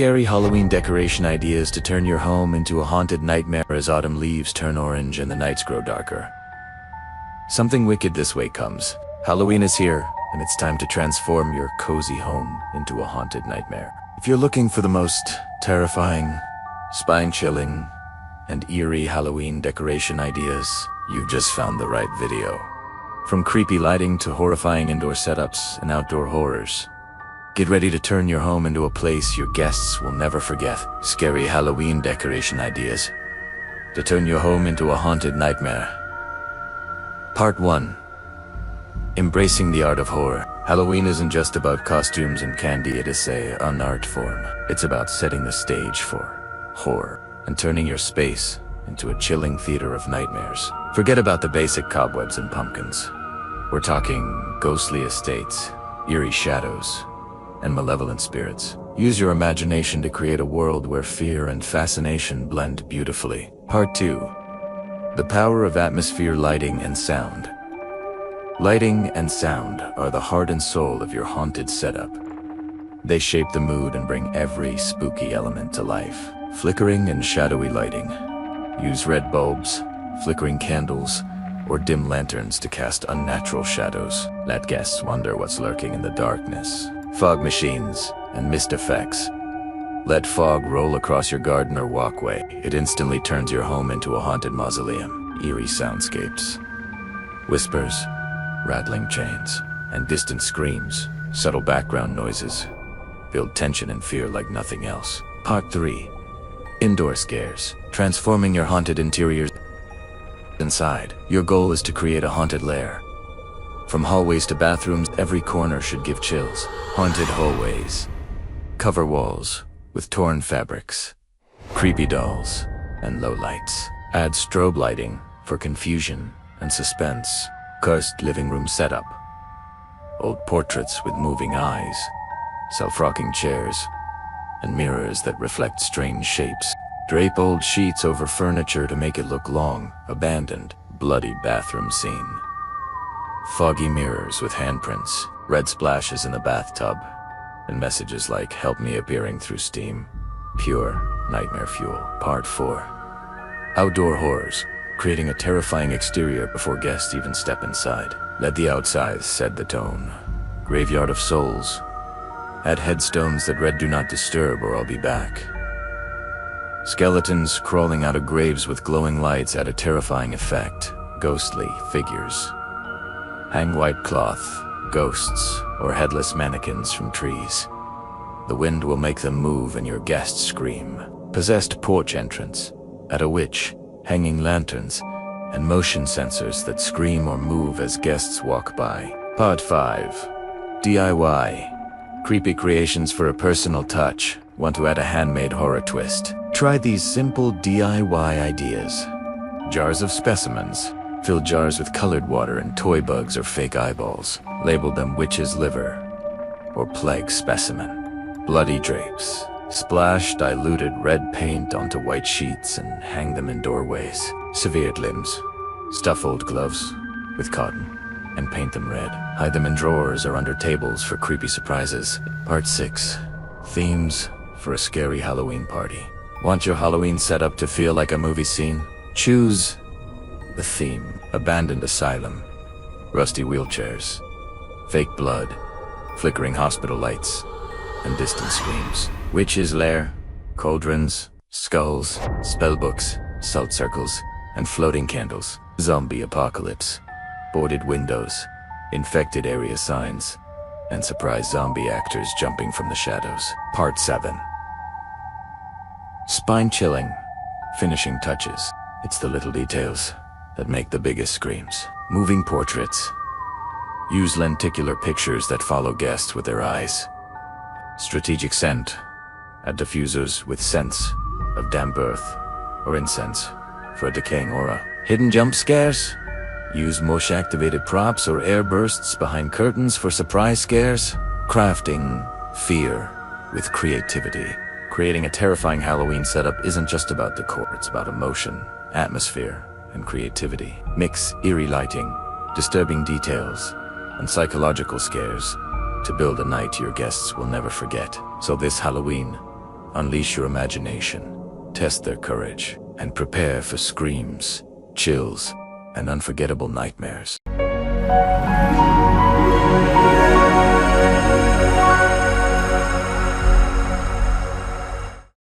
scary Halloween decoration ideas to turn your home into a haunted nightmare as autumn leaves turn orange and the nights grow darker. Something wicked this way comes. Halloween is here, and it's time to transform your cozy home into a haunted nightmare. If you're looking for the most terrifying, spine-chilling, and eerie Halloween decoration ideas, you've just found the right video. From creepy lighting to horrifying indoor setups and outdoor horrors, get ready to turn your home into a place your guests will never forget. Scary Halloween decoration ideas to turn your home into a haunted nightmare. Part 1. Embracing the art of horror. Halloween isn't just about costumes and candy, it is an art form. It's about setting the stage for horror and turning your space into a chilling theater of nightmares. Forget about the basic cobwebs and pumpkins. We're talking ghostly estates, eerie shadows, and malevolent spirits. Use your imagination to create a world where fear and fascination blend beautifully. Part 2. The power of atmosphere, lighting, and sound. Lighting and sound are the heart and soul of your haunted setup. They shape the mood and bring every spooky element to life. Flickering and shadowy lighting. Use red bulbs, flickering candles, or dim lanterns to cast unnatural shadows. Let guests wonder what's lurking in the darkness. Fog machines and mist effects. Let fog roll across your garden or walkway. It instantly turns your home into a haunted mausoleum. Eerie soundscapes. Whispers, rattling chains, and distant screams, subtle background noises, build tension and fear like nothing else. Part 3. Indoor scares. Transforming your haunted interiors inside. Your goal is to create a haunted lair. From hallways to bathrooms, every corner should give chills. Haunted hallways. Cover walls with torn fabrics, creepy dolls, and low lights. Add strobe lighting for confusion and suspense. Cursed living room setup. Old portraits with moving eyes, self-rocking chairs, and mirrors that reflect strange shapes. Drape old sheets over furniture to make it look long, abandoned, bloody bathroom scene. Foggy mirrors with handprints, red splashes in the bathtub, and messages like "Help me" appearing through steam. Pure nightmare fuel. Part 4. Outdoor horrors. Creating a terrifying exterior before guests even step inside. Let the outside set the tone. Graveyard of souls. Add headstones that read "Do not disturb" or "I'll be back." Skeletons crawling out of graves with glowing lights add a terrifying effect. Ghostly figures. Hang white cloth, ghosts, or headless mannequins from trees. The wind will make them move and your guests scream. Possessed porch entrance. Add a witch, hanging lanterns, and motion sensors that scream or move as guests walk by. Part 5. DIY. Creepy creations for a personal touch. Want to add a handmade horror twist? Try these simple DIY ideas. Jars of specimens. Fill jars with colored water and toy bugs or fake eyeballs. Label them witch's liver or plague specimen. Bloody drapes. Splash diluted red paint onto white sheets and hang them in doorways. Severed limbs. Stuff old gloves with cotton and paint them red. Hide them in drawers or under tables for creepy surprises. Part 6. Themes for a scary Halloween party. Want your Halloween setup to feel like a movie scene? Choose the theme. Abandoned asylum. Rusty wheelchairs. Fake blood. Flickering hospital lights. And distant screams. Witch's lair. Cauldrons. Skulls. Spellbooks. Salt circles. And floating candles. Zombie apocalypse. Boarded windows. Infected area signs. And surprise zombie actors jumping from the shadows. Part 7. Spine-chilling. Finishing touches. It's the little details that make the biggest screams. Moving portraits. Use lenticular pictures that follow guests with their eyes. Strategic scent. Add diffusers with scents of damp earth or incense for a decaying aura. Hidden jump scares. Use motion-activated props or air bursts behind curtains for surprise scares. Crafting fear with creativity. Creating a terrifying Halloween setup isn't just about decor, it's about emotion, atmosphere, and creativity. Mix eerie lighting, disturbing details, and psychological scares to build a night your guests will never forget. So this Halloween, Unleash your imagination, test their courage, and prepare for screams, chills, and unforgettable nightmares.